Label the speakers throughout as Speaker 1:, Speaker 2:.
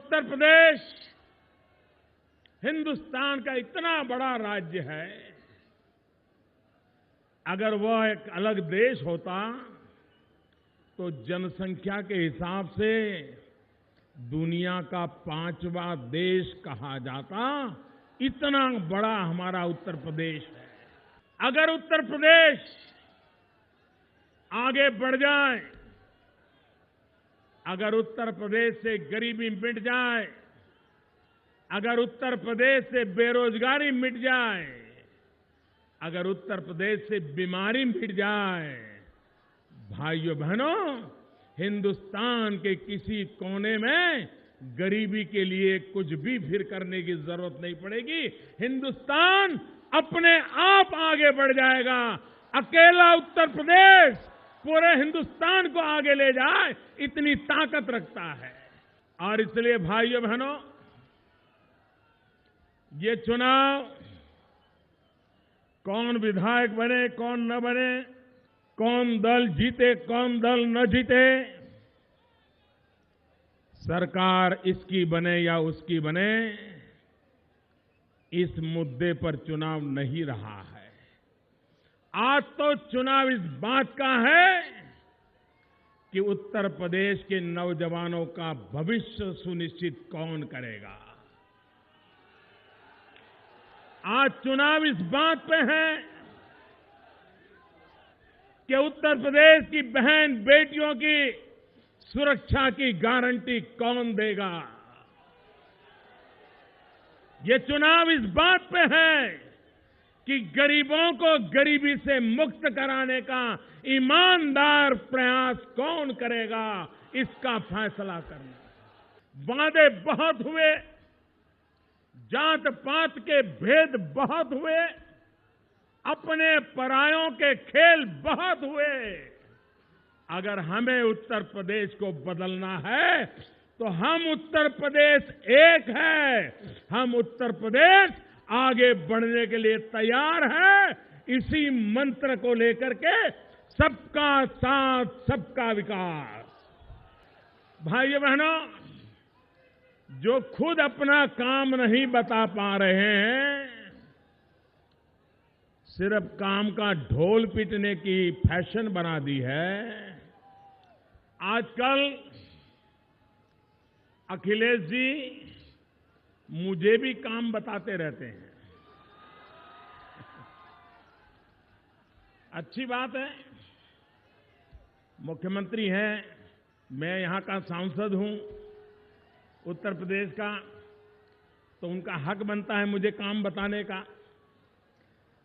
Speaker 1: उत्तर प्रदेश हिंदुस्तान का इतना बड़ा राज्य है, अगर वह एक अलग देश होता तो जनसंख्या के हिसाब से दुनिया का 5वां देश कहा जाता। इतना बड़ा हमारा उत्तर प्रदेश है। अगर उत्तर प्रदेश आगे बढ़ जाए, अगर उत्तर प्रदेश से गरीबी मिट जाए, अगर उत्तर प्रदेश से बेरोजगारी मिट जाए, अगर उत्तर प्रदेश से बीमारी मिट जाए, भाइयों बहनों, हिंदुस्तान के किसी कोने में गरीबी के लिए कुछ भी फिर करने की जरूरत नहीं पड़ेगी। हिंदुस्तान अपने आप आगे बढ़ जाएगा। अकेला उत्तर प्रदेश पूरे हिंदुस्तान को आगे ले जाए, इतनी ताकत रखता है। और इसलिए भाइयों बहनों, ये चुनाव कौन विधायक बने कौन न बने, कौन दल जीते कौन दल न जीते, सरकार इसकी बने या उसकी बने, इस मुद्दे पर चुनाव नहीं रहा है। आज तो चुनाव इस बात का है कि उत्तर प्रदेश के नौजवानों का भविष्य सुनिश्चित कौन करेगा। आज चुनाव इस बात पे है कि उत्तर प्रदेश की बहन बेटियों की सुरक्षा की गारंटी कौन देगा। ये चुनाव इस बात पे है कि गरीबों को गरीबी से मुक्त कराने का ईमानदार प्रयास कौन करेगा, इसका फैसला करना। वादे बहुत हुए, जात पात के भेद बहुत हुए, अपने परायों के खेल बहुत हुए। अगर हमें उत्तर प्रदेश को बदलना है तो हम उत्तर प्रदेश एक है, हम उत्तर प्रदेश आगे बढ़ने के लिए तैयार है। इसी मंत्र को लेकर के सबका साथ सबका विकास। भाइयों बहनों, जो खुद अपना काम नहीं बता पा रहे हैं, सिर्फ काम का ढोल पीटने की फैशन बना दी है। आजकल अखिलेश जी मुझे भी काम बताते रहते हैं। अच्छी बात है, मुख्यमंत्री हैं, मैं यहां का सांसद हूं उत्तर प्रदेश का, तो उनका हक बनता है मुझे काम बताने का।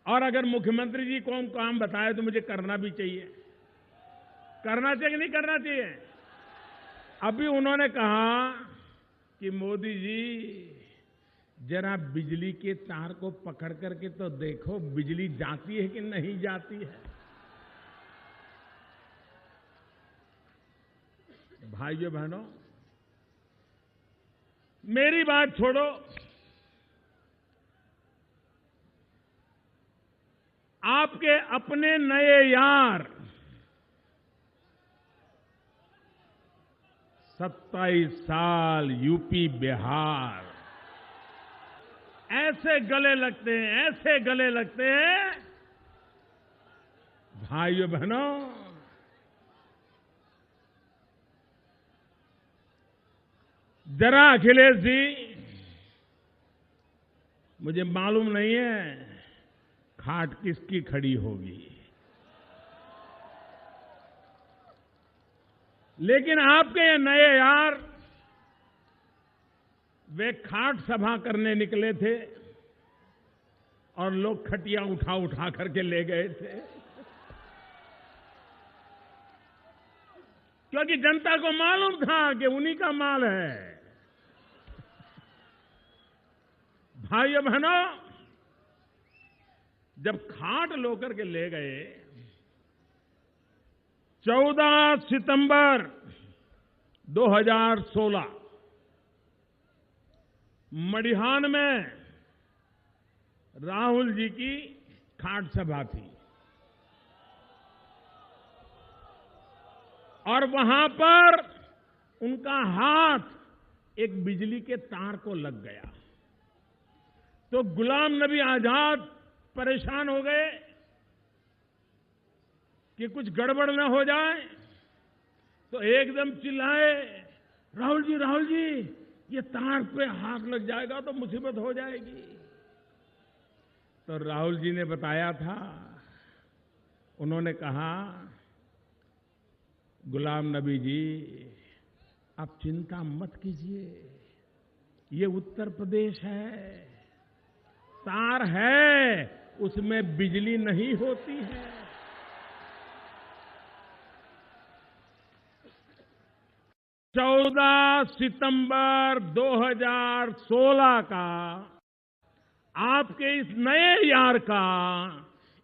Speaker 1: और अगर मुख्यमंत्री जी को काम बताए तो मुझे करना भी चाहिए। करना चाहिए कि नहीं करना चाहिए? अभी उन्होंने कहा कि मोदी जी जरा बिजली के तार को पकड़ करके तो देखो बिजली जाती है कि नहीं जाती है। भाइयों बहनों, मेरी बात छोड़ो, आपके अपने नए यार 27 साल यूपी बिहार ऐसे गले लगते हैं, ऐसे गले लगते हैं। भाइयों बहनों, जरा अखिलेश जी, मुझे मालूम नहीं है खाट किसकी खड़ी होगी, लेकिन आपके ये नए यार वे खाट सभा करने निकले थे और लोग खटिया उठा उठा करके ले गए थे, क्योंकि जनता को मालूम था कि उन्हीं का माल है। भाइयों बहनों, जब खाट लोकर के ले गए, 14 सितंबर 2016 मडिहान में राहुल जी की खाट सभा थी और वहां पर उनका हाथ एक बिजली के तार को लग गया। तो गुलाम नबी आजाद परेशान हो गए कि कुछ गड़बड़ न हो जाए, तो एकदम चिल्लाए, राहुल जी ये तार पे हाथ लग जाएगा तो मुसीबत हो जाएगी। तो राहुल जी ने बताया था, उन्होंने कहा, गुलाम नबी जी आप चिंता मत कीजिए, ये उत्तर प्रदेश है, तार है, उसमें बिजली नहीं होती है। 14 सितंबर 2016 का आपके इस नए यार का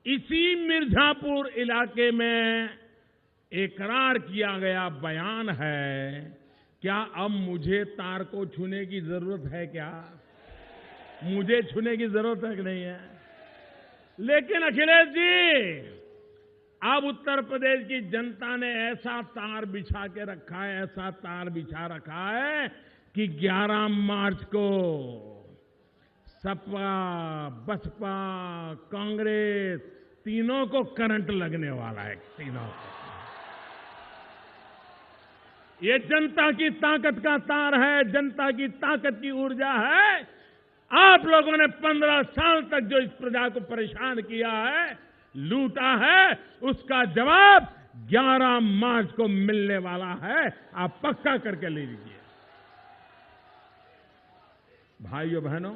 Speaker 1: इसी मिर्जापुर इलाके में इकरार किया गया बयान है। क्या अब मुझे तार को छूने की जरूरत है? क्या मुझे छूने की जरूरत है कि नहीं है? लेकिन अखिलेश जी, अब उत्तर प्रदेश की जनता ने ऐसा तार बिछा के रखा है, ऐसा तार बिछा रखा है कि 11 मार्च को सपा, बसपा, कांग्रेस तीनों को करंट लगने वाला है, तीनों को। ये जनता की ताकत का तार है, जनता की ताकत की ऊर्जा है। आप लोगों ने 15 साल तक जो इस प्रजा को परेशान किया है, लूटा है, उसका जवाब 11 मार्च को मिलने वाला है। आप पक्का करके ले लीजिए। भाइयों बहनों,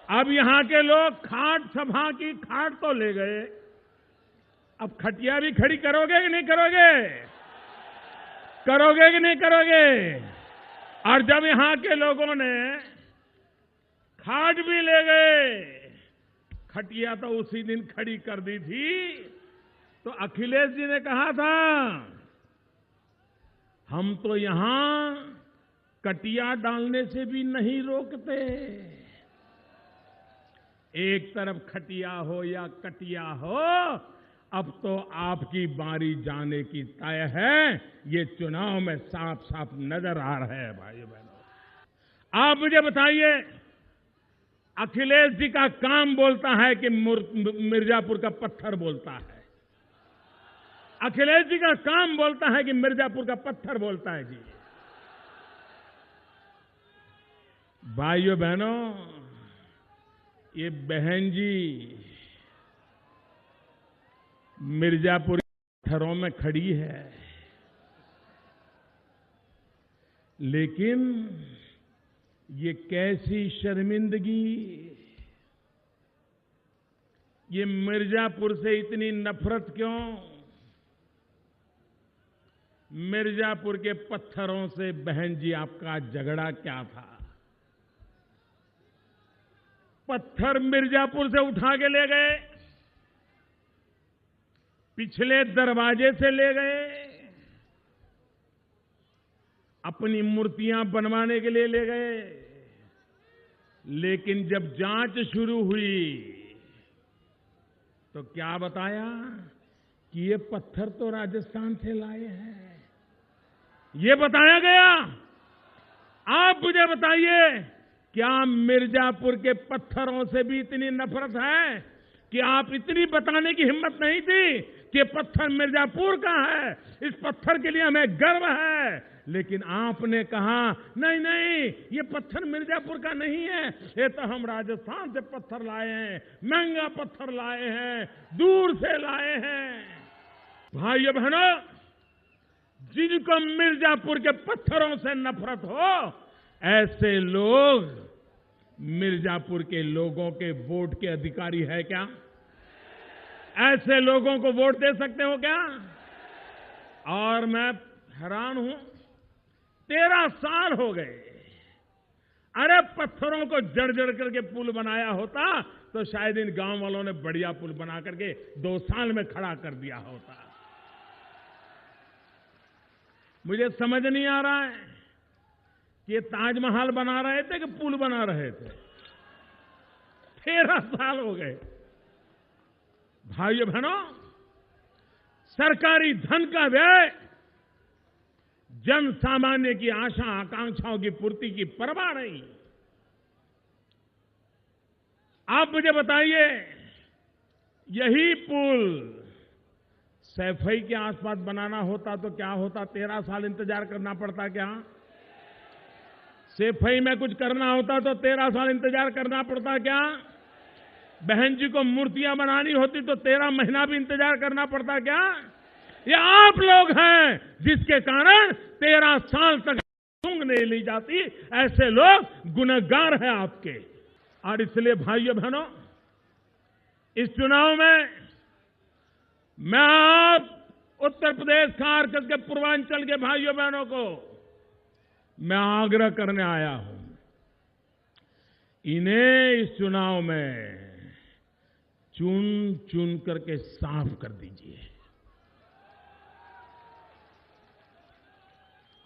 Speaker 1: अब यहां के लोग खाट सभा की खाट तो ले गए, अब खटिया भी खड़ी करोगे कि नहीं करोगे? करोगे कि नहीं करोगे? और जब यहां के लोगों ने खाट भी ले गए, खटिया तो उसी दिन खड़ी कर दी थी, तो अखिलेश जी ने कहा था, हम तो यहां कटिया डालने से भी नहीं रोकते। एक तरफ खटिया हो या कटिया हो, अब तो आपकी बारी जाने की तय है। ये चुनाव में साफ साफ नजर आ रहा है। भाइयों बहनों, आप मुझे बताइए, अखिलेश जी का काम बोलता है कि मिर्जापुर का पत्थर बोलता है? अखिलेश जी का काम बोलता है कि मिर्जापुर का पत्थर बोलता है? जी भाइयों बहनों, ये बहन जी मिर्जापुर के पत्थरों में खड़ी है, लेकिन ये कैसी शर्मिंदगी, ये मिर्जापुर से इतनी नफरत क्यों? मिर्जापुर के पत्थरों से बहन जी आपका झगड़ा क्या था? पत्थर मिर्जापुर से उठा के ले गए, पिछले दरवाजे से ले गए, अपनी मूर्तियां बनवाने के लिए ले गए। लेकिन जब जांच शुरू हुई तो क्या बताया कि ये पत्थर तो राजस्थान से लाए हैं, ये बताया गया। आप मुझे बताइए, क्या मिर्जापुर के पत्थरों से भी इतनी नफरत है कि आप इतनी बताने की हिम्मत नहीं थी कि ये पत्थर मिर्जापुर का है, इस पत्थर के लिए हमें गर्व है? लेकिन आपने कहा नहीं नहीं, ये पत्थर मिर्जापुर का नहीं है, ये तो हम राजस्थान से पत्थर लाए हैं, महंगा पत्थर लाए हैं, दूर से लाए हैं। भाइयों बहनों, जिनको मिर्जापुर के पत्थरों से नफरत हो, ऐसे लोग मिर्जापुर के लोगों के वोट के अधिकारी है क्या? ऐसे लोगों को वोट दे सकते हो क्या? और मैं हैरान हूं, 13 साल हो गए। अरे पत्थरों को जड़ जड़ करके पुल बनाया होता तो शायद इन गांव वालों ने बढ़िया पुल बना करके 2 साल में खड़ा कर दिया होता। मुझे समझ नहीं आ रहा है कि ये ताजमहल बना रहे थे कि पुल बना रहे थे। 13 साल हो गए। भाइयों बहनों, सरकारी धन का व्यय जन सामान्य की आशा आकांक्षाओं की पूर्ति की परवाह नहीं। आप मुझे बताइए, यही पुल सैफई के आसपास बनाना होता तो क्या होता? 13 साल इंतजार करना पड़ता क्या? सैफई में कुछ करना होता तो 13 साल इंतजार करना पड़ता क्या? बहन जी को मूर्तियां बनानी होती तो 13 महीना भी इंतजार करना पड़ता क्या? ये आप लोग हैं जिसके कारण 13 साल तक सूंघ नहीं ली जाती। ऐसे लोग गुनहगार हैं आपके। और इसलिए भाइयों बहनों, इस चुनाव में मैं आप उत्तर प्रदेश, खासकर के पूर्वांचल के भाइयों बहनों को मैं आग्रह करने आया हूं, इन्हें इस चुनाव में चुन चुन करके साफ कर दीजिए।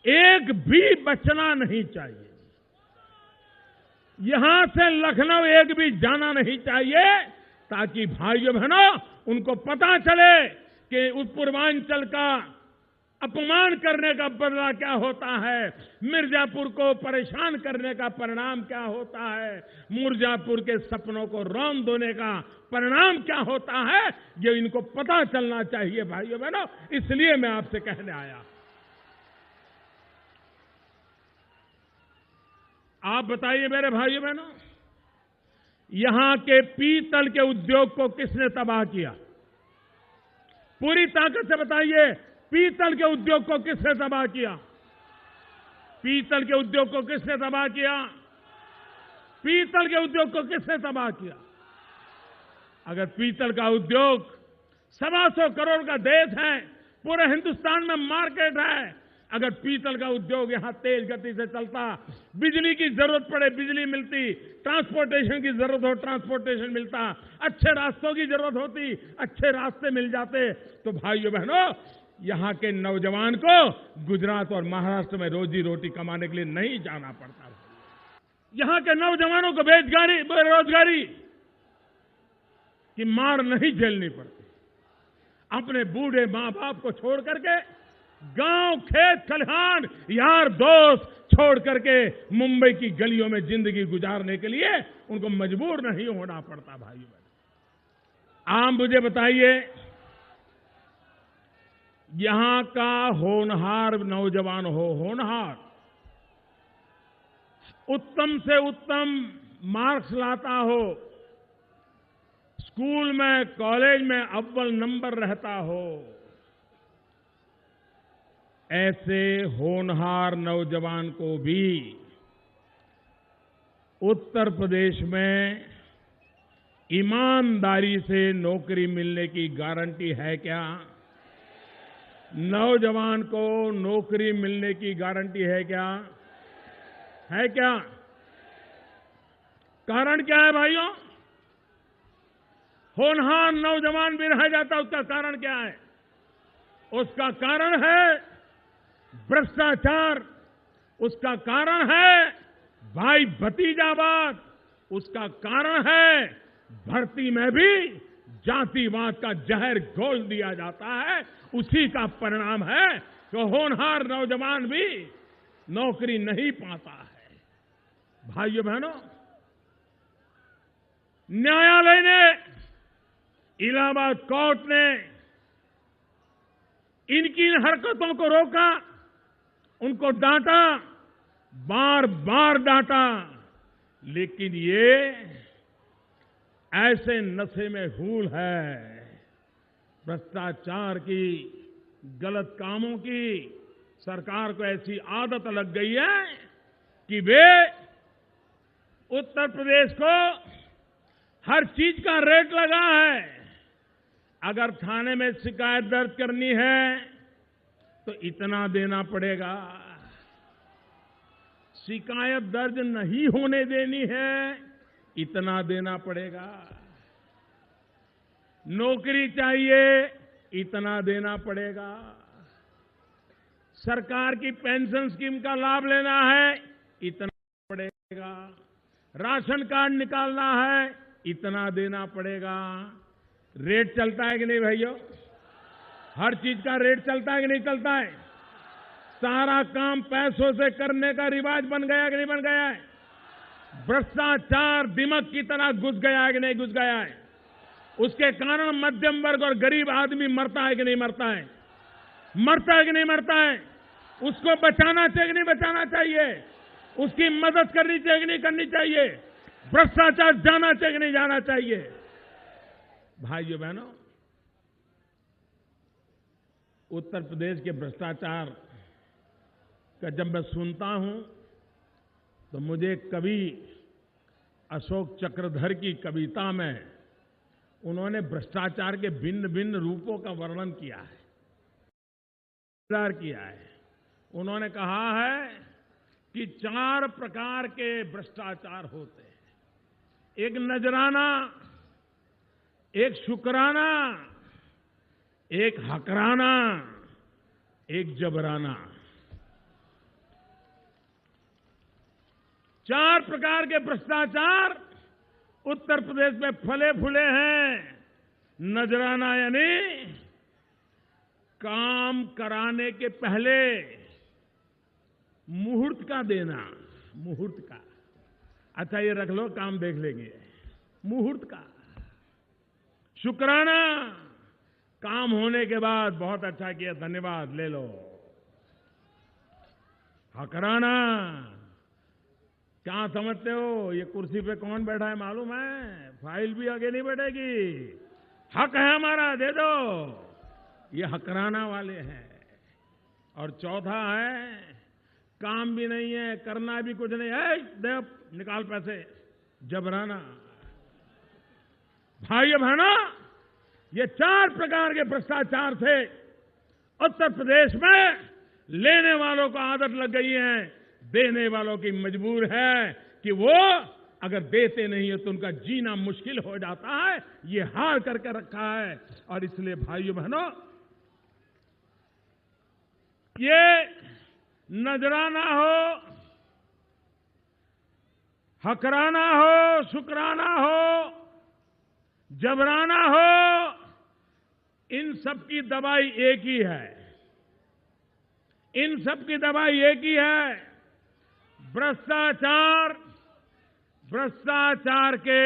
Speaker 1: एक भी बचना नहीं चाहिए। यहां से लखनऊ एक भी जाना नहीं चाहिए, ताकि भाइयों बहनों उनको पता चले कि उस पूर्वांचल का अपमान करने का बदला क्या होता है, मिर्जापुर को परेशान करने का परिणाम क्या होता है, मिर्जापुर के सपनों को रौंद देने का परिणाम क्या होता है, ये इनको पता चलना चाहिए भाइयों बहनों। इसलिए मैं आपसे कहने आया। आप बताइए मेरे भाइयों बहनों, यहां के पीतल के उद्योग को किसने तबाह किया? पूरी ताकत से बताइए, पीतल के उद्योग को किसने तबाह किया? पीतल के उद्योग को किसने तबाह किया? पीतल के उद्योग को किसने तबाह किया? अगर पीतल का उद्योग 125 करोड़ का देश है, पूरे हिंदुस्तान में मार्केट है, अगर पीतल का उद्योग यहां तेज गति से चलता, बिजली की जरूरत पड़े बिजली मिलती, ट्रांसपोर्टेशन की जरूरत हो ट्रांसपोर्टेशन मिलता, अच्छे रास्तों की जरूरत होती, अच्छे रास्ते मिल जाते, तो भाइयों बहनों यहां के नौजवान को गुजरात और महाराष्ट्र में रोजी रोटी कमाने के लिए नहीं जाना पड़ता। यहां के नौजवानों को बेरोजगारी की मार नहीं झेलनी पड़ती। अपने बूढ़े मां बाप को छोड़ करके, गांव, खेत, खलिहान, यार दोस्त छोड़ करके मुंबई की गलियों में जिंदगी गुजारने के लिए उनको मजबूर नहीं होना पड़ता। भाइयों आप मुझे बताइए, यहां का होनहार नौजवान हो, होनहार, उत्तम से उत्तम मार्क्स लाता हो, स्कूल में कॉलेज में अव्वल नंबर रहता हो, ऐसे होनहार नौजवान को भी उत्तर प्रदेश में ईमानदारी से नौकरी मिलने की गारंटी है क्या? नौजवान को नौकरी मिलने की गारंटी है क्या? है क्या? कारण क्या है भाइयों? होनहार नौजवान भी रह जाता, उसका कारण क्या है? उसका कारण है भ्रष्टाचार, उसका कारण है भाई भतीजावाद, उसका कारण है भर्ती में भी जातिवाद का जहर घोल दिया जाता है। उसी का परिणाम है कि होनहार नौजवान भी नौकरी नहीं पाता है। भाइयों बहनों, न्यायालय ने, इलाहाबाद कोर्ट ने इनकी इन हरकतों को रोका, उनको डांटा, बार बार डांटा, लेकिन ये ऐसे नशे में हूल है भ्रष्टाचार की, गलत कामों की। सरकार को ऐसी आदत लग गई है कि वे उत्तर प्रदेश को हर चीज का रेट लगा है। अगर थाने में शिकायत दर्ज करनी है तो इतना देना पड़ेगा, शिकायत दर्ज नहीं होने देनी है इतना देना पड़ेगा, नौकरी चाहिए इतना देना पड़ेगा, सरकार की पेंशन स्कीम का लाभ लेना है इतना पड़ेगा, राशन कार्ड निकालना है इतना देना पड़ेगा। रेट चलता है कि नहीं भाइयों? हर चीज का रेट चलता है कि नहीं चलता है? सारा काम पैसों से करने का रिवाज बन गया कि नहीं बन गया है? भ्रष्टाचार दिमक की तरह घुस गया है कि नहीं घुस गया है? उसके कारण मध्यम वर्ग और गरीब आदमी मरता है कि नहीं मरता है? मरता है कि नहीं मरता है? उसको बचाना चाहिए कि नहीं बचाना चाहिए? उसकी मदद करनी चाहिए कि नहीं करनी चाहिए? भ्रष्टाचार जाना चाहिए कि नहीं जाना चाहिए? भाइयों बहनों, उत्तर प्रदेश के भ्रष्टाचार का जब मैं सुनता हूं तो मुझे कवि अशोक चक्रधर की कविता में उन्होंने भ्रष्टाचार के भिन्न भिन्न रूपों का वर्णन किया है। उन्होंने कहा है कि 4 प्रकार के भ्रष्टाचार होते हैं। एक नजराना, एक शुक्राना, एक हकराना, एक जबराना। 4 प्रकार के भ्रष्टाचार उत्तर प्रदेश में फले फूले हैं। नजराना यानी काम कराने के पहले मुहूर्त का देना, मुहूर्त का। अच्छा ये रख लो, काम देख लेंगे। मुहूर्त का। शुक्राना, काम होने के बाद बहुत अच्छा किया, धन्यवाद, ले लो। हकराना, क्या समझते हो ये कुर्सी पे कौन बैठा है मालूम है? फाइल भी आगे नहीं बढ़ेगी। हक है हमारा, दे दो। ये हकराना वाले हैं। और चौथा है काम भी नहीं है, करना भी कुछ नहीं है, दे निकाल पैसे, जबराना। भाइयों बहनों, ये 4 प्रकार के भ्रष्टाचार से उत्तर प्रदेश में लेने वालों को आदत लग गई है, देने वालों की मजबूर है कि वो अगर देते नहीं है तो उनका जीना मुश्किल हो जाता है। ये हाल करके रखा है। और इसलिए भाइयों बहनों, ये नजराना हो, हकराना हो, शुक्राना हो, जबराना हो, इन सब की दवाई एक ही है। इन सब की दवाई एक ही है। भ्रष्टाचार के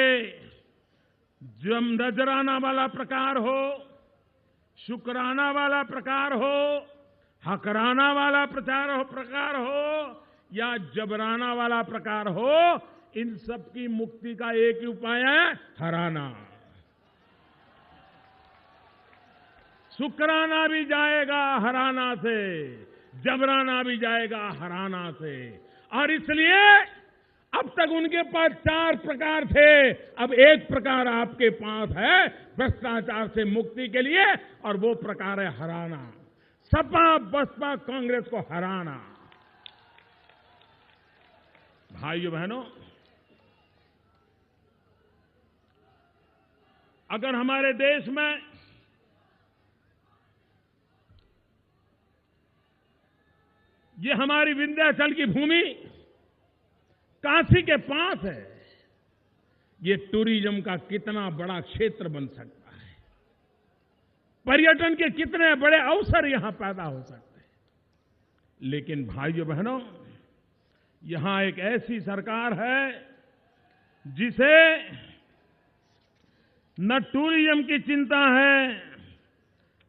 Speaker 1: जो नजराना वाला प्रकार हो, शुक्राना वाला प्रकार हो, हकराना वाला प्रकार हो या जबराना वाला प्रकार हो, इन सब की मुक्ति का एक ही उपाय है, हराना। शुक्राना भी जाएगा हराना से, जबराना भी जाएगा हराना से। और इसलिए अब तक उनके पास 4 प्रकार थे, अब एक प्रकार आपके पास है भ्रष्टाचार से मुक्ति के लिए, और वो प्रकार है हराना। सपा बसपा कांग्रेस को हराना। भाइयों बहनों, अगर हमारे देश में ये हमारी विंध्याचल की भूमि काशी के पास है, ये टूरिज्म का कितना बड़ा क्षेत्र बन सकता है, पर्यटन के कितने बड़े अवसर यहां पैदा हो सकते हैं। लेकिन भाइयों बहनों, यहां एक ऐसी सरकार है जिसे न टूरिज्म की चिंता है,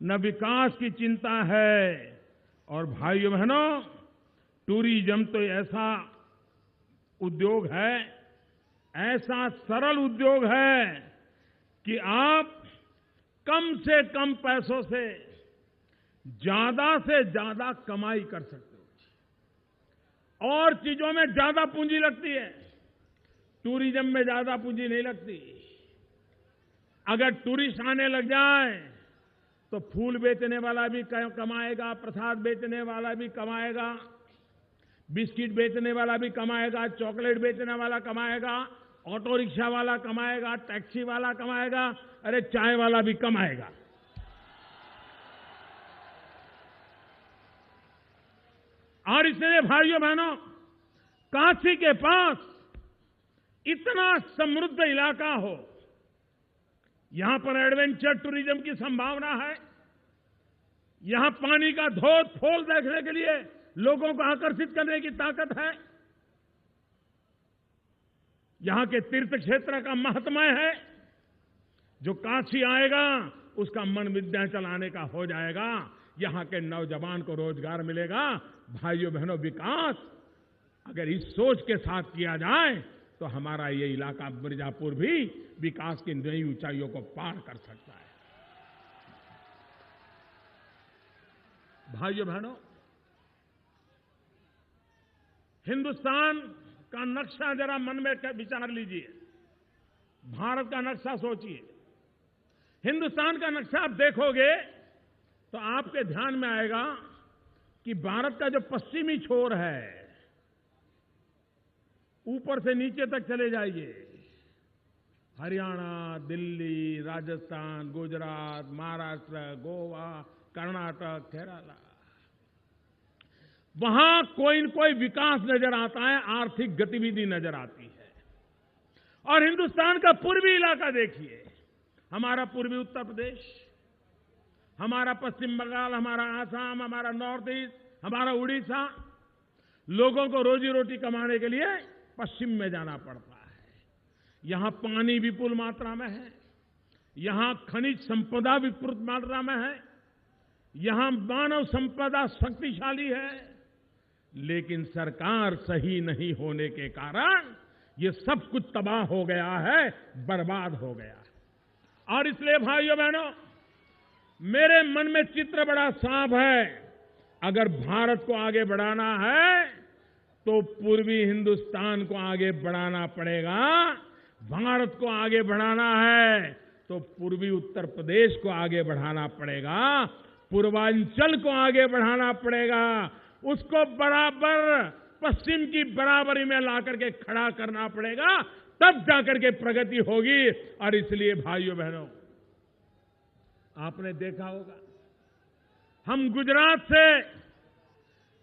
Speaker 1: न विकास की चिंता है। और भाइयों बहनों, टूरिज्म तो ऐसा उद्योग है, ऐसा सरल उद्योग है कि आप कम से कम पैसों से ज्यादा कमाई कर सकते हो। और चीजों में ज्यादा पूंजी लगती है, टूरिज्म में ज्यादा पूंजी नहीं लगती। अगर टूरिस्ट आने लग जाए तो फूल बेचने वाला भी कमाएगा, प्रसाद बेचने वाला भी कमाएगा, बिस्किट बेचने वाला भी कमाएगा, चॉकलेट बेचने वाला कमाएगा, ऑटो रिक्शा वाला कमाएगा, टैक्सी वाला कमाएगा, अरे चाय वाला भी कमाएगा। और इसलिए भाइयों बहनों, काशी के पास इतना समृद्ध इलाका हो, यहां पर एडवेंचर टूरिज्म की संभावना है। यहां पानी का धोध फोल देखने के लिए लोगों को आकर्षित करने की ताकत है। यहां के तीर्थ क्षेत्र का महात्म्य है। जो काशी आएगा उसका मन विंध्याचल आने का हो जाएगा। यहां के नौजवान को रोजगार मिलेगा। भाइयों बहनों, विकास अगर इस सोच के साथ किया जाए तो हमारा ये इलाका मिर्जापुर भी विकास की नई ऊंचाइयों को पार कर सकता है। भाइयों बहनों, हिंदुस्तान का नक्शा जरा मन में विचार लीजिए। भारत का नक्शा सोचिए। हिंदुस्तान का नक्शा आप देखोगे तो आपके ध्यान में आएगा कि भारत का जो पश्चिमी छोर है, ऊपर से नीचे तक चले जाइए, हरियाणा, दिल्ली, राजस्थान, गुजरात, महाराष्ट्र, गोवा, कर्नाटक, केरला, वहां कोई न कोई विकास नजर आता है, आर्थिक गतिविधि नजर आती है। और हिंदुस्तान का पूर्वी इलाका देखिए, हमारा पूर्वी उत्तर प्रदेश, हमारा पश्चिम बंगाल, हमारा आसाम, हमारा नॉर्थ ईस्ट, हमारा उड़ीसा, लोगों को रोजी रोटी कमाने के लिए पश्चिम में जाना पड़ता है। यहां पानी विपुल मात्रा में है, यहां खनिज संपदा विपुल मात्रा में है, यहां मानव संपदा शक्तिशाली है, लेकिन सरकार सही नहीं होने के कारण ये सब कुछ तबाह हो गया है, बर्बाद हो गया है। और इसलिए भाइयों बहनों, मेरे मन में चित्र बड़ा साफ है। अगर भारत को आगे बढ़ाना है तो पूर्वी हिंदुस्तान को आगे बढ़ाना पड़ेगा। भारत को आगे बढ़ाना है तो पूर्वी उत्तर प्रदेश को आगे बढ़ाना पड़ेगा, पूर्वांचल को आगे बढ़ाना पड़ेगा, उसको बराबर पश्चिम की बराबरी में लाकर के खड़ा करना पड़ेगा, तब जाकर के प्रगति होगी। और इसलिए भाइयों बहनों, आपने देखा होगा, हम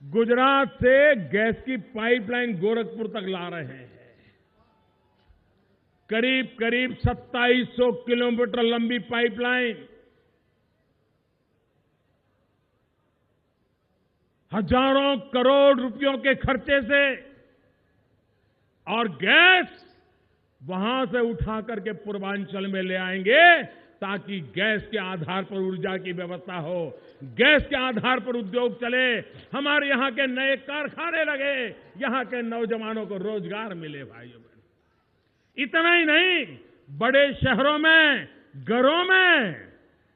Speaker 1: गुजरात से गैस की पाइपलाइन गोरखपुर तक ला रहे हैं। करीब करीब 2700 किलोमीटर लंबी पाइपलाइन, हजारों करोड़ रुपयों के खर्चे से, और गैस वहां से उठा करके पूर्वांचल में ले आएंगे ताकि गैस के आधार पर ऊर्जा की व्यवस्था हो, गैस के आधार पर उद्योग चले, हमारे यहां के नए कारखाने लगे, यहां के नौजवानों को रोजगार मिले। भाइयों बहनों, इतना ही नहीं, बड़े शहरों में, घरों में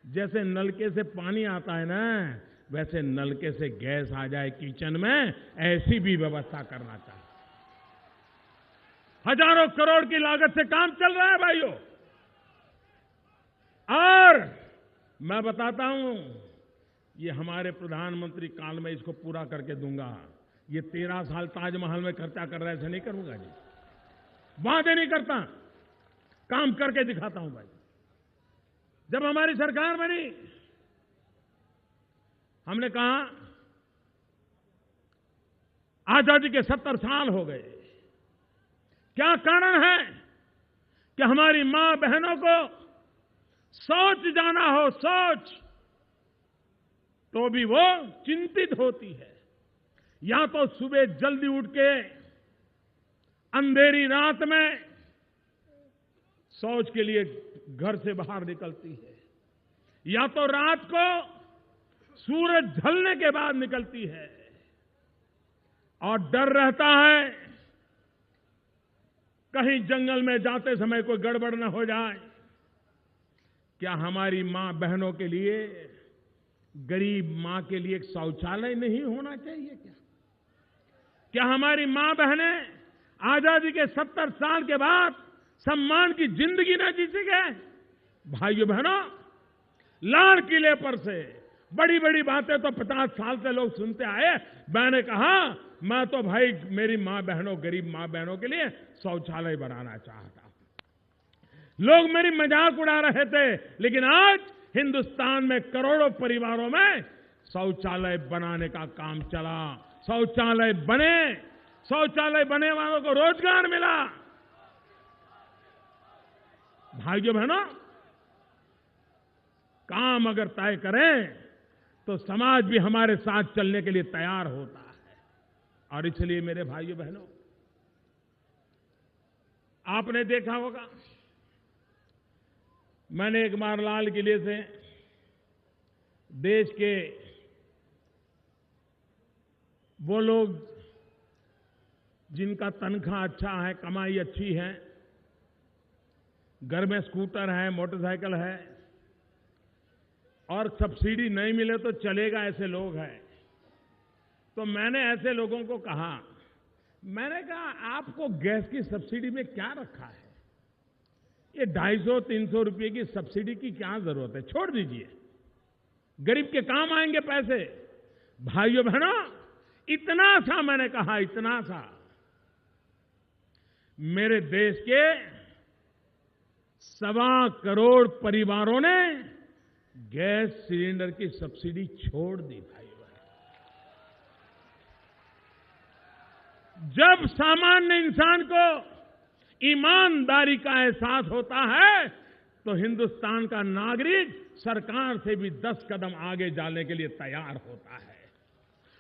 Speaker 1: जैसे नलके से पानी आता है ना, वैसे नलके से गैस आ जाए किचन में, ऐसी भी व्यवस्था करना चाहिए। हजारों करोड़ की लागत से काम चल रहा है भाइयों। और मैं बताता हूं, ये हमारे प्रधानमंत्री काल में इसको पूरा करके दूंगा। ये 13 साल ताजमहल में खर्चा कर रहा है, ऐसे नहीं करूंगा जी, वादे नहीं करता, काम करके दिखाता हूं भाई। जब हमारी सरकार बनी, हमने कहा आजादी के 70 साल हो गए, क्या कारण है कि हमारी मां बहनों को सोच जाना हो, सोच, तो भी वो चिंतित होती है। या तो सुबह जल्दी उठ के अंधेरी रात में शौच के लिए घर से बाहर निकलती है, या तो रात को सूरज ढलने के बाद निकलती है, और डर रहता है कहीं जंगल में जाते समय कोई गड़बड़ न हो जाए। क्या हमारी मां बहनों के लिए, गरीब मां के लिए एक शौचालय नहीं होना चाहिए? क्या हमारी मां बहनें आजादी के 70 साल के बाद सम्मान की जिंदगी न जी सके? भाइयों बहनों, लाल किले पर से बड़ी बड़ी बातें तो 50 साल से लोग सुनते आए। मैंने कहा, मैं तो भाई मेरी मां बहनों, गरीब मां बहनों के लिए शौचालय बनाना चाहता हूं। लोग मेरी मजाक उड़ा रहे थे, लेकिन आज हिंदुस्तान में करोड़ों परिवारों में शौचालय बनाने का काम चला। शौचालय बने, शौचालय बने वालों को रोजगार मिला। भाइयों बहनों, काम अगर तय करें तो समाज भी हमारे साथ चलने के लिए तैयार होता है। और इसलिए मेरे भाइयों बहनों, आपने देखा होगा, मैंने एक बार लाल किले से देश के वो लोग जिनका तनख्वाह अच्छा है, कमाई अच्छी है, घर में स्कूटर है, मोटरसाइकिल है और सब्सिडी नहीं मिले तो चलेगा, ऐसे लोग हैं। तो मैंने ऐसे लोगों को कहा, मैंने कहा आपको गैस की सब्सिडी में क्या रखा है? ये 250-300 रुपए की सब्सिडी की क्या जरूरत है? छोड़ दीजिए, गरीब के काम आएंगे पैसे। भाइयों बहनों, इतना सा मैंने कहा, इतना सा मेरे देश के 1.25 करोड़ परिवारों ने गैस सिलेंडर की सब्सिडी छोड़ दी। भाइयों बहनों, जब सामान्य इंसान को ईमानदारी का एहसास होता है तो हिंदुस्तान का नागरिक सरकार से भी 10 कदम आगे जाने के लिए तैयार होता है।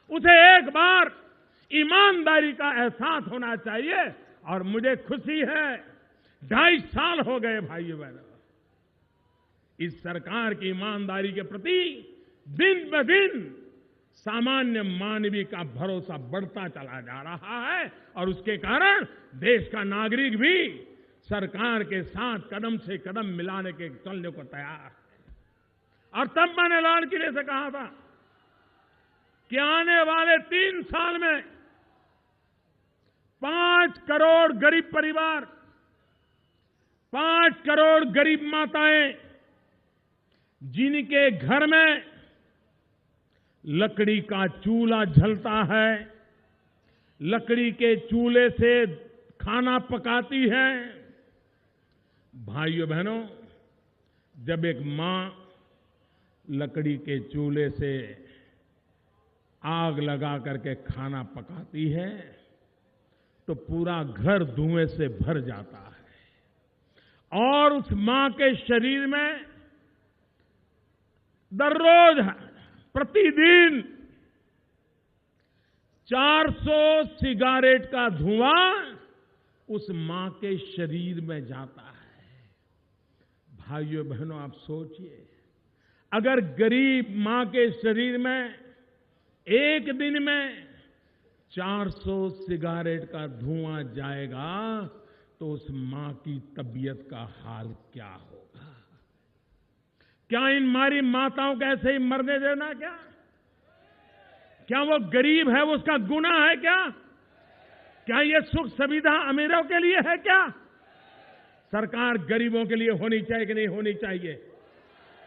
Speaker 1: उसे एक बार ईमानदारी का एहसास होना चाहिए। और मुझे खुशी है, 2.5 साल हो गए भाइयों बहनों, इस सरकार की ईमानदारी के प्रति दिन ब दिन सामान्य मानवीय का भरोसा बढ़ता चला जा रहा है और उसके कारण देश का नागरिक भी सरकार के साथ कदम से कदम मिलाने के चलने को तैयार है। और तब मैंने लाल किले से कहा था कि आने वाले 3 साल में 5 करोड़ गरीब परिवार, 5 करोड़ गरीब माताएं जिनके घर में लकड़ी का चूल्हा जलता है, लकड़ी के चूल्हे से खाना पकाती है। भाइयों बहनों, जब एक मां लकड़ी के चूल्हे से आग लगा करके खाना पकाती है तो पूरा घर धुएं से भर जाता है और उस मां के शरीर में दररोज प्रतिदिन 400 सिगारेट का धुआं उस मां के शरीर में जाता है। भाइयों बहनों, आप सोचिए, अगर गरीब मां के शरीर में एक दिन में 400 सिगारेट का धुआं जाएगा तो उस मां की तबीयत का हाल क्या होगा? क्या इन हमारी माताओं को ऐसे ही मरने देना? क्या वो गरीब है, वो उसका गुनाह है क्या? क्या ये सुख सुविधा अमीरों के लिए है क्या? सरकार गरीबों के लिए होनी चाहिए कि नहीं होनी चाहिए?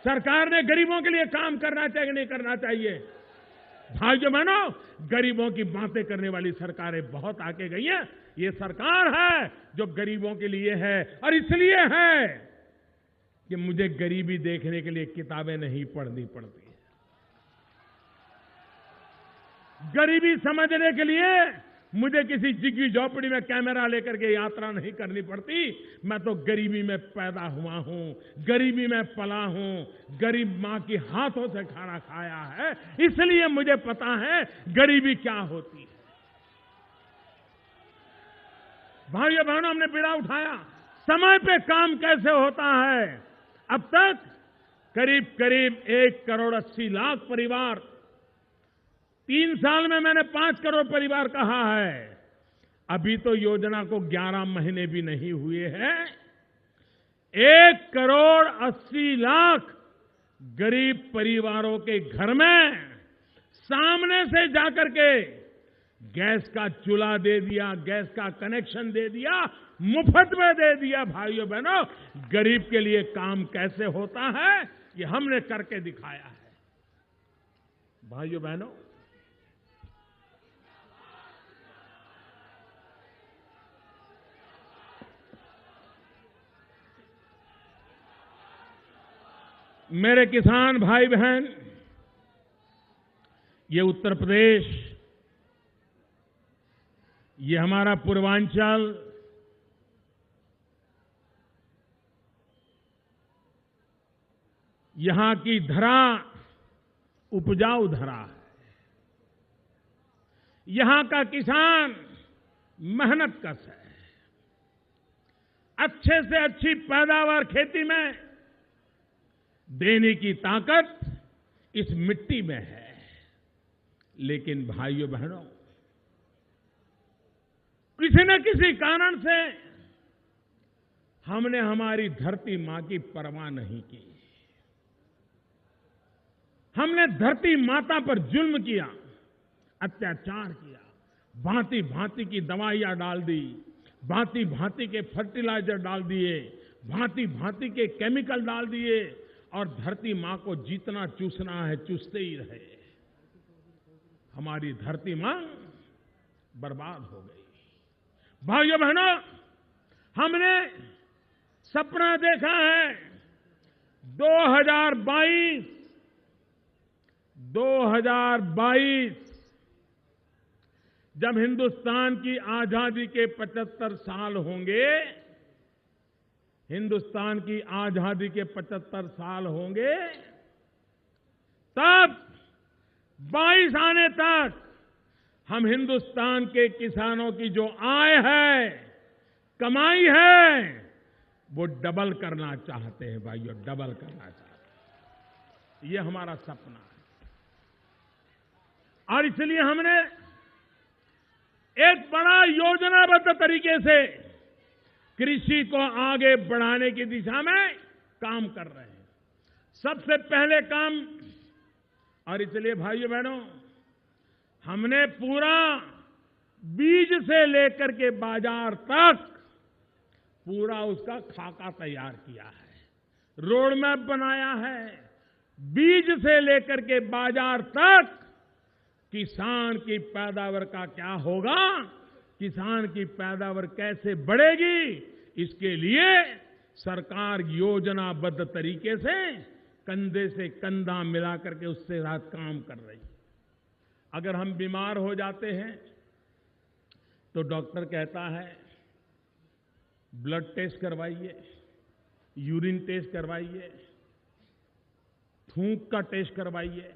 Speaker 1: सरकार ने गरीबों के लिए काम करना चाहिए कि नहीं करना चाहिए? भाइयों बहनों, गरीबों की बातें करने वाली सरकारें बहुत आगे गई हैं। ये सरकार है जो गरीबों के लिए है और इसलिए है कि मुझे गरीबी देखने के लिए किताबें नहीं पढ़नी पड़ती है, गरीबी समझने के लिए मुझे किसी झुग्गी झोपड़ी में कैमरा लेकर के यात्रा नहीं करनी पड़ती। मैं तो गरीबी में पैदा हुआ हूं, गरीबी में पला हूं, गरीब मां के हाथों से खाना खाया है, इसलिए मुझे पता है गरीबी क्या होती है। भाइयों बहनों, हमने बीड़ा उठाया, समय पे काम कैसे होता है। अब तक करीब करीब 1 करोड़ 80 लाख परिवार, 3 साल में मैंने 5 करोड़ परिवार कहा है। अभी तो योजना को 11 महीने भी नहीं हुए हैं। 1 करोड़ 80 लाख गरीब परिवारों के घर में सामने से जाकर के गैस का चूल्हा दे दिया, गैस का कनेक्शन दे दिया, मुफ्त में दे दिया। भाइयों बहनों, गरीब के लिए काम कैसे होता है ये हमने करके दिखाया है। भाइयों बहनों, मेरे किसान भाई बहन, ये उत्तर प्रदेश, ये हमारा पूर्वांचल, यहां की धरा उपजाऊ धरा है। यहां का किसान मेहनत कश है। अच्छे से अच्छी पैदावार खेती में देने की ताकत इस मिट्टी में है। लेकिन भाइयों बहनों, किसी न किसी कारण से हमने हमारी धरती मां की परवाह नहीं की। हमने धरती माता पर जुल्म किया, अत्याचार किया, भांति भांति की दवाइयां डाल दी, भांति भांति के फर्टिलाइजर डाल दिए, भांति भांति के केमिकल डाल दिए और धरती मां को जितना चूसना है चूसते ही रहे। हमारी धरती मां बर्बाद हो गई। भाइयों बहनों, हमने सपना देखा है 2022 जब हिंदुस्तान की आजादी के 75 साल होंगे, हिंदुस्तान की आजादी के 75 साल होंगे, तब 22 आने तक हम हिंदुस्तान के किसानों की जो आय है, कमाई है, वो डबल करना चाहते हैं। भाइयों, डबल करना चाहते हैं। ये हमारा सपना है और इसलिए हमने एक बड़ा योजनाबद्ध तरीके से कृषि को आगे बढ़ाने की दिशा में काम कर रहे हैं। सबसे पहले काम, और इसलिए भाइयों बहनों, हमने पूरा बीज से लेकर के बाजार तक पूरा उसका खाका तैयार किया है, रोड मैप बनाया है। बीज से लेकर के बाजार तक किसान की पैदावार का क्या होगा, किसान की पैदावार कैसे बढ़ेगी, इसके लिए सरकार योजनाबद्ध तरीके से कंधे से कंधा मिला करके उससे साथ काम कर रही है। अगर हम बीमार हो जाते हैं तो डॉक्टर कहता है ब्लड टेस्ट करवाइए, यूरिन टेस्ट करवाइए, थूक का टेस्ट करवाइए,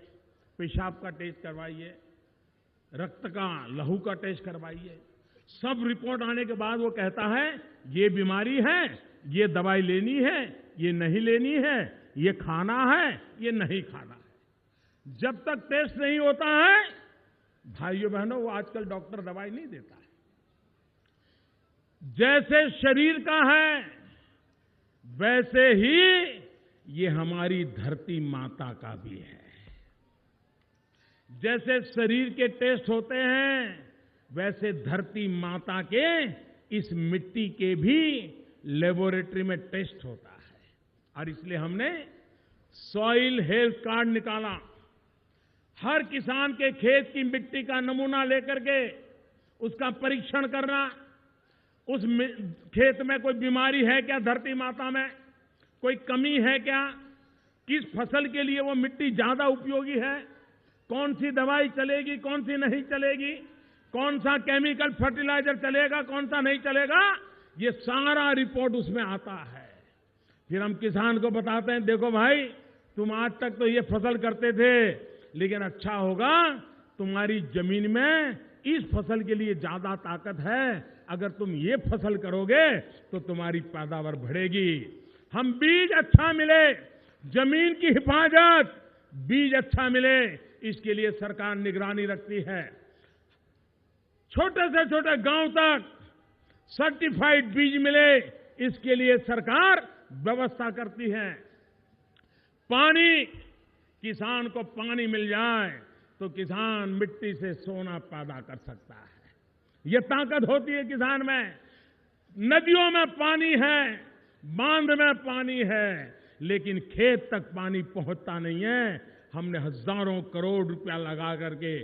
Speaker 1: पेशाब का टेस्ट करवाइए, रक्त का, लहू का टेस्ट करवाइए। सब रिपोर्ट आने के बाद वो कहता है ये बीमारी है, ये दवाई लेनी है, ये नहीं लेनी है, ये खाना है, ये नहीं खाना है। जब तक टेस्ट नहीं होता है, भाइयों बहनों, वो आजकल डॉक्टर दवाई नहीं देता है। जैसे शरीर का है वैसे ही ये हमारी धरती माता का भी है। जैसे शरीर के टेस्ट होते हैं वैसे धरती माता के इस मिट्टी के भी लेबोरेटरी में टेस्ट होता है। और इसलिए हमने सॉइल हेल्थ कार्ड निकाला। हर किसान के खेत की मिट्टी का नमूना लेकर के उसका परीक्षण करना, उस खेत में कोई बीमारी है क्या, धरती माता में कोई कमी है क्या, किस फसल के लिए वो मिट्टी ज्यादा उपयोगी है, कौन सी दवाई चलेगी, कौन सी नहीं चलेगी, कौन सा केमिकल फर्टिलाइजर चलेगा, कौन सा नहीं चलेगा, ये सारा रिपोर्ट उसमें आता है। फिर हम किसान को बताते हैं, देखो भाई, तुम आज तक तो ये फसल करते थे, लेकिन अच्छा होगा तुम्हारी जमीन में इस फसल के लिए ज्यादा ताकत है, अगर तुम ये फसल करोगे तो तुम्हारी पैदावार बढ़ेगी। हम बीज अच्छा मिले, जमीन की हिफाजत, बीज अच्छा मिले, इसके लिए सरकार निगरानी रखती है। छोटे से छोटे गांव तक सर्टिफाइड बीज मिले, इसके लिए सरकार व्यवस्था करती है। पानी, किसान को पानी मिल जाए तो किसान मिट्टी से सोना पैदा कर सकता है। ये ताकत होती है किसान में। नदियों में पानी है, बांध में पानी है, लेकिन खेत तक पानी पहुंचता नहीं है। हमने हजारों करोड़ रुपया लगा करके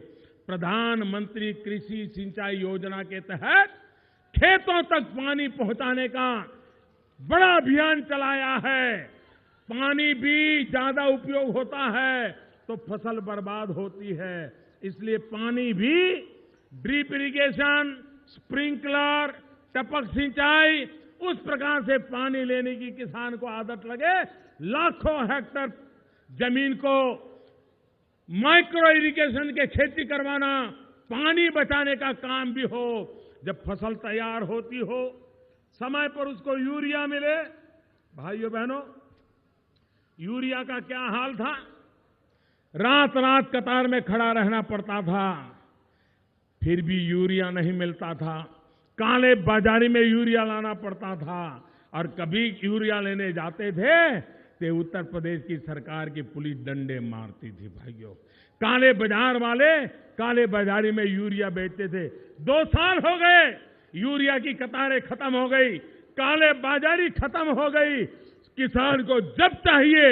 Speaker 1: प्रधानमंत्री कृषि सिंचाई योजना के तहत खेतों तक पानी पहुंचाने का बड़ा अभियान चलाया है। पानी भी ज्यादा उपयोग होता है तो फसल बर्बाद होती है, इसलिए पानी भी ड्रिप इरिगेशन, स्प्रिंकलर, टपक सिंचाई, उस प्रकार से पानी लेने की किसान को आदत लगे। लाखों हेक्टर जमीन को माइक्रो इरिगेशन के खेती करवाना, पानी बचाने का काम भी हो। जब फसल तैयार होती हो, समय पर उसको यूरिया मिले। भाइयों बहनों, यूरिया का क्या हाल था? रात रात कतार में खड़ा रहना पड़ता था, फिर भी यूरिया नहीं मिलता था। काले बाजारी में यूरिया लाना पड़ता था, और कभी यूरिया लेने जाते थे तो उत्तर प्रदेश की सरकार की पुलिस डंडे मारती थी। भाइयों, काले बाजार वाले काले बाजारी में यूरिया बेचते थे। 2 साल हो गए, यूरिया की कतारें खत्म हो गई, काले बाजारी खत्म हो गई। किसान को जब चाहिए,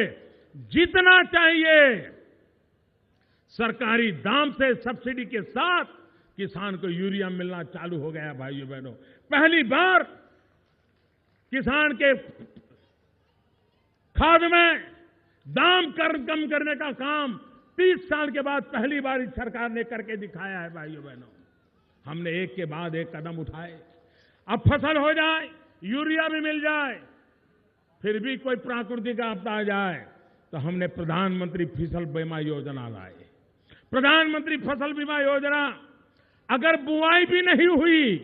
Speaker 1: जितना चाहिए, सरकारी दाम से सब्सिडी के साथ किसान को यूरिया मिलना चालू हो गया। भाइयों बहनों, पहली बार किसान के खाद में दाम कम करने का काम 30 साल के बाद पहली बार इस सरकार ने करके दिखाया है। भाइयों बहनों, हमने एक के बाद एक कदम उठाए। अब फसल हो जाए, यूरिया भी मिल जाए, फिर भी कोई प्राकृतिक आपदा आ जाए तो हमने प्रधानमंत्री फसल बीमा योजना लाई। प्रधानमंत्री फसल बीमा योजना, अगर बुआई भी नहीं हुई,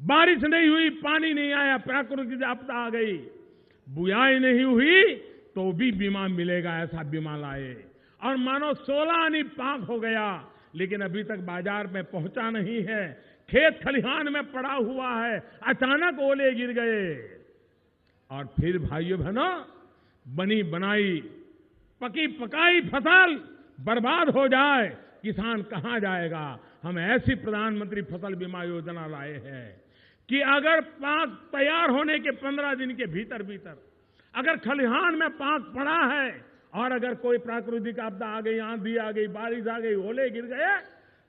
Speaker 1: बारिश नहीं हुई, पानी नहीं आया, प्राकृतिक आपदा आ गई, बुआई नहीं हुई, तो भी बीमा मिलेगा, ऐसा बीमा लाए। और मानो 16 आनी पाक हो गया, लेकिन अभी तक बाजार में पहुंचा नहीं है। खेत खलिहान में पड़ा हुआ है, अचानक ओले गिर गए, और फिर भाइयों बहनों, बनी बनाई पकी पकाई फसल बर्बाद हो जाए, किसान कहां जाएगा? हम ऐसी प्रधानमंत्री फसल बीमा योजना लाए हैं कि अगर पाक तैयार होने के 15 दिन के भीतर भीतर अगर खलिहान में पाक पड़ा है, और अगर कोई प्राकृतिक आपदा आ गई, आंधी आ गई, बारिश आ गई, ओले गिर गए,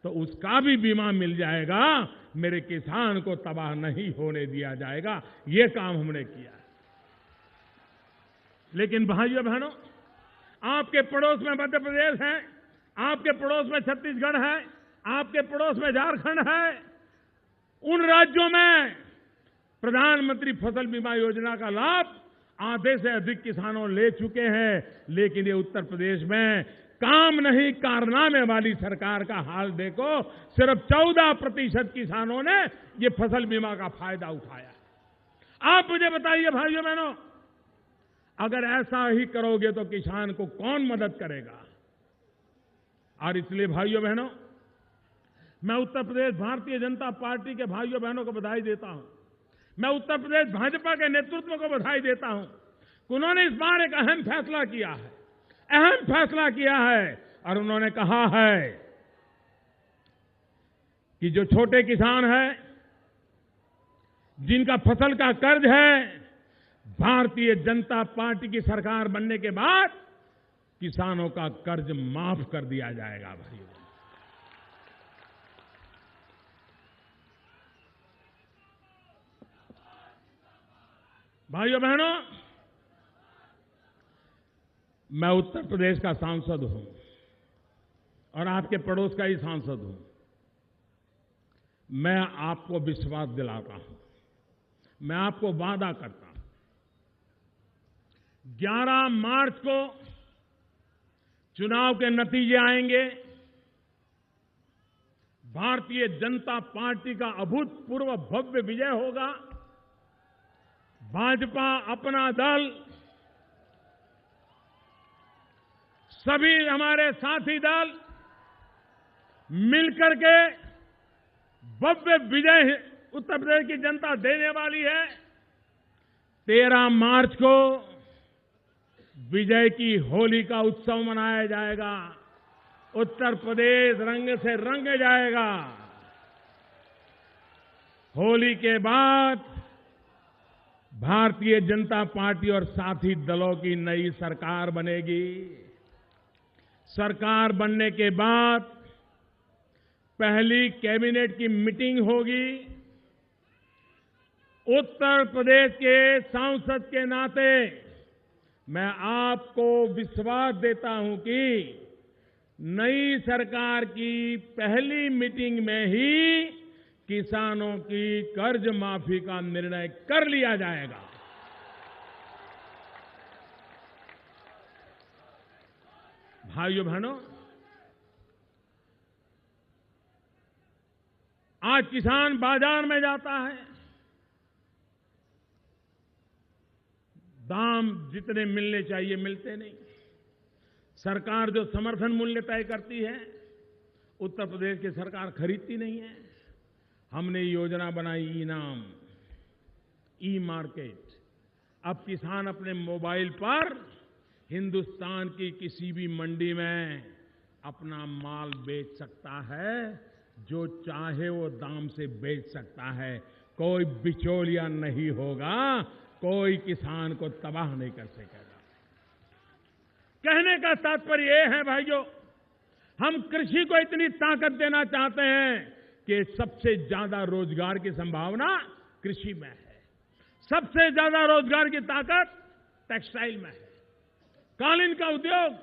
Speaker 1: तो उसका भी बीमा मिल जाएगा। मेरे किसान को तबाह नहीं होने दिया जाएगा। ये काम हमने किया है। लेकिन भाइयों बहनों, आपके पड़ोस में मध्य प्रदेश है, आपके पड़ोस में छत्तीसगढ़ है, आपके पड़ोस में झारखंड है। उन राज्यों में प्रधानमंत्री फसल बीमा योजना का लाभ आधे से अधिक किसानों ले चुके हैं, लेकिन ये उत्तर प्रदेश में काम नहीं कारनामे वाली सरकार का हाल देखो। सिर्फ 14% किसानों ने ये फसल बीमा का फायदा उठाया। आप मुझे बताइए भाइयों बहनों, अगर ऐसा ही करोगे तो किसान को कौन मदद करेगा? और इसलिए भाइयों बहनों, मैं उत्तर प्रदेश भारतीय जनता पार्टी के भाइयों बहनों को बधाई देता हूं। मैं उत्तर प्रदेश भाजपा के नेतृत्व को बधाई देता हूं कि उन्होंने इस बार एक अहम फैसला किया है, अहम फैसला किया है। और उन्होंने कहा है कि जो छोटे किसान हैं, जिनका फसल का कर्ज है, भारतीय जनता पार्टी की सरकार बनने के बाद किसानों का कर्ज माफ कर दिया जाएगा। भाइयों बहनों, मैं उत्तर प्रदेश का सांसद हूं और आपके पड़ोस का ही सांसद हूं। मैं आपको विश्वास दिलाता हूं, मैं आपको वादा करता हूं, 11 मार्च को चुनाव के नतीजे आएंगे। भारतीय जनता पार्टी का अभूतपूर्व भव्य विजय होगा। भाजपा, अपना दल, सभी हमारे साथी दल मिलकर के भव्य विजय उत्तर प्रदेश की जनता देने वाली है। 13 मार्च को विजय की होली का उत्सव मनाया जाएगा। उत्तर प्रदेश रंग से रंग जाएगा। होली के बाद भारतीय जनता पार्टी और साथी दलों की नई सरकार बनेगी। सरकार बनने के बाद पहली कैबिनेट की मीटिंग होगी। उत्तर प्रदेश के सांसद के नाते मैं आपको विश्वास देता हूं कि नई सरकार की पहली मीटिंग में ही किसानों की कर्ज माफी का निर्णय कर लिया जाएगा। भाइयों बहनों, आज किसान बाजार में जाता है, दाम जितने मिलने चाहिए मिलते नहीं। सरकार जो समर्थन मूल्य तय करती है, उत्तर प्रदेश की सरकार खरीदती नहीं है। हमने योजना बनाई इनाम, ई मार्केट। अब किसान अपने मोबाइल पर हिंदुस्तान की किसी भी मंडी में अपना माल बेच सकता है, जो चाहे वो दाम से बेच सकता है। कोई बिचौलिया नहीं होगा, कोई किसान को तबाह नहीं कर सकेगा। कहने का तात्पर्य यह है भाइयों, हम कृषि को इतनी ताकत देना चाहते हैं कि सबसे ज्यादा रोजगार की संभावना कृषि में है। सबसे ज्यादा रोजगार की ताकत टेक्सटाइल में है। कालीन का उद्योग,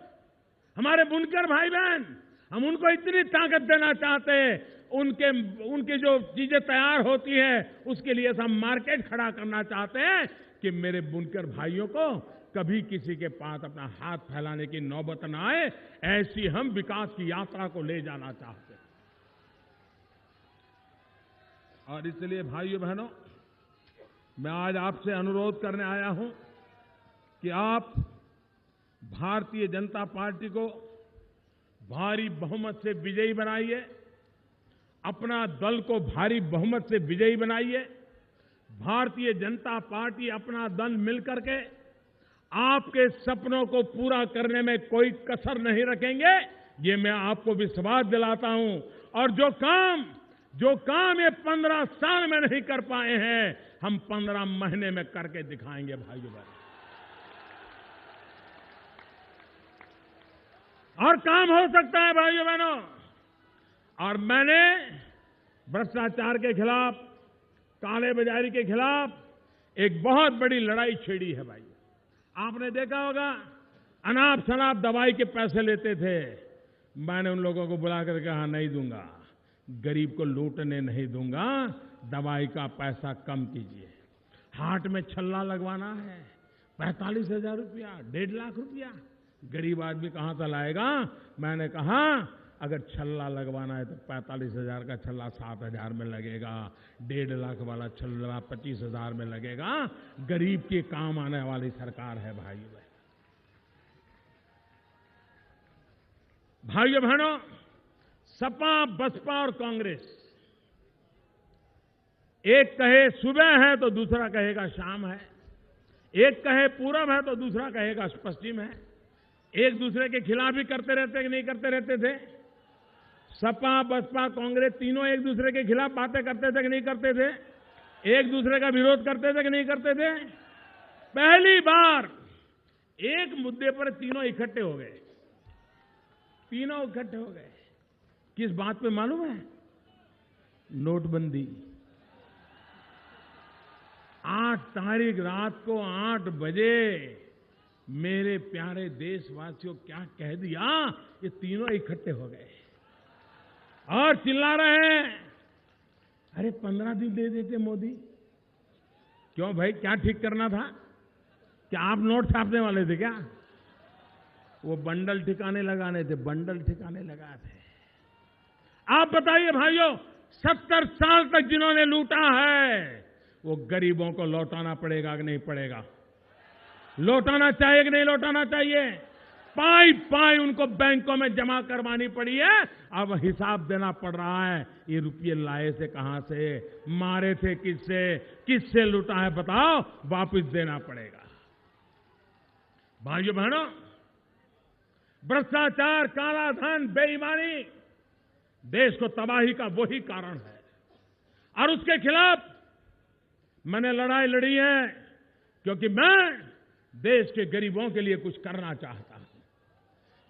Speaker 1: हमारे बुनकर भाई बहन, हम उनको इतनी ताकत देना चाहते हैं। उनकी जो चीजें तैयार होती है उसके लिए हम मार्केट खड़ा करना चाहते हैं कि मेरे बुनकर भाइयों को कभी किसी के पास अपना हाथ फैलाने की नौबत न आए। ऐसी हम विकास की यात्रा को ले जाना चाहते हैं। और इसलिए भाइयों बहनों, मैं आज आपसे अनुरोध करने आया हूं कि आप भारतीय जनता पार्टी को भारी बहुमत से विजयी बनाइए, अपना दल को भारी बहुमत से विजयी बनाइए। भारतीय जनता पार्टी अपना दल मिलकर के आपके सपनों को पूरा करने में कोई कसर नहीं रखेंगे, ये मैं आपको विश्वास दिलाता हूं। और जो काम ये 15 साल में नहीं कर पाए हैं, हम 15 महीने में करके दिखाएंगे भाइयों बहनों। और काम हो सकता है भाइयों बहनों। और मैंने भ्रष्टाचार के खिलाफ, काले बाजारी के खिलाफ एक बहुत बड़ी लड़ाई छेड़ी है भाई। आपने देखा होगा, अनाप शनाप दवाई के पैसे लेते थे। मैंने उन लोगों को बुलाकर कहा, नहीं दूंगा, गरीब को लूटने नहीं दूंगा, दवाई का पैसा कम कीजिए। हार्ट में छल्ला लगवाना है, 45,000 रुपया, 1.5 लाख रुपया, गरीब आदमी कहां से लाएगा। मैंने कहा, अगर छल्ला लगवाना है तो 45,000 का छल्ला 7,000 में लगेगा, 1.5 लाख वाला छल्ला 25,000 में लगेगा। गरीब के काम आने वाली सरकार है भाइयों बहनों। सपा, बसपा और कांग्रेस, एक कहे सुबह है तो दूसरा कहेगा शाम है, एक कहे पूरब है तो दूसरा कहेगा पश्चिम है। एक दूसरे के खिलाफ भी करते रहते कि नहीं करते रहते थे। सपा, बसपा, कांग्रेस तीनों एक दूसरे के खिलाफ बातें करते थे कि नहीं करते थे। एक दूसरे का विरोध करते थे कि नहीं करते थे। पहली बार एक मुद्दे पर तीनों इकट्ठे हो गए। तीनों इकट्ठे हो गए किस बात पे मालूम है? नोटबंदी। 8 तारीख रात को 8 बजे मेरे प्यारे देशवासियों क्या कह दिया, ये तीनों इकट्ठे हो गए और चिल्ला रहे हैं, अरे 15 दिन दे देते मोदी। क्यों भाई, क्या ठीक करना था? क्या आप नोट छापने वाले थे क्या? वो बंडल ठिकाने लगाने थे, बंडल ठिकाने लगाए थे। आप बताइए भाइयों, 70 साल तक जिन्होंने लूटा है, वो गरीबों को लौटाना पड़ेगा कि नहीं पड़ेगा? लौटाना चाहिए कि नहीं लौटाना चाहिए? पाई पाई उनको बैंकों में जमा करवानी पड़ी है। अब हिसाब देना पड़ रहा है, ये रुपये लाए से कहां से, मारे थे किससे, किससे लूटा है बताओ, वापस देना पड़ेगा। भाइयों बहनों, भ्रष्टाचार, काला धन, बेईमानी देश को तबाही का वही कारण है और उसके खिलाफ मैंने लड़ाई लड़ी है, क्योंकि मैं देश के गरीबों के लिए कुछ करना चाहता हूं,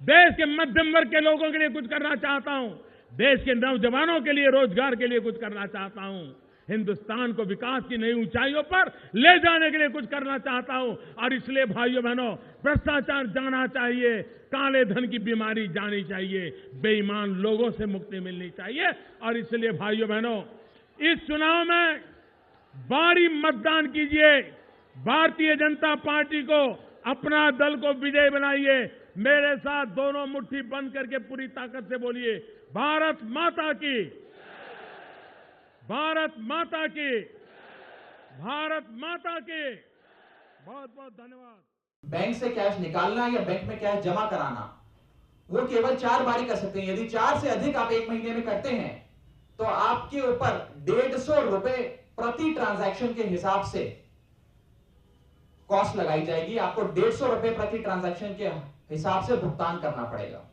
Speaker 1: देश के मध्यम वर्ग के लोगों के लिए कुछ करना चाहता हूं, देश के नौजवानों के लिए रोजगार के लिए कुछ करना चाहता हूं, हिंदुस्तान को विकास की नई ऊंचाइयों पर ले जाने के लिए कुछ करना चाहता हूं। और इसलिए भाइयों बहनों, भ्रष्टाचार जाना चाहिए, काले धन की बीमारी जानी चाहिए, बेईमान लोगों से मुक्ति मिलनी चाहिए। और इसलिए भाइयों बहनों, इस चुनाव में भारी मतदान कीजिए, भारतीय जनता पार्टी को, अपना दल को विजयी बनाइए। मेरे साथ दोनों मुट्ठी बंद करके पूरी ताकत से बोलिए, भारत माता की, भारत माता की, भारत माता की। बहुत बहुत धन्यवाद।
Speaker 2: बैंक से कैश निकालना या बैंक में कैश जमा कराना वो केवल 4 बार ही कर सकते हैं। यदि 4 से अधिक आप एक महीने में करते हैं तो आपके ऊपर 150 रुपए प्रति ट्रांजैक्शन के हिसाब से कॉस्ट लगाई जाएगी। आपको 150 रुपए प्रति ट्रांजैक्शन के हिसाब से भुगतान करना पड़ेगा।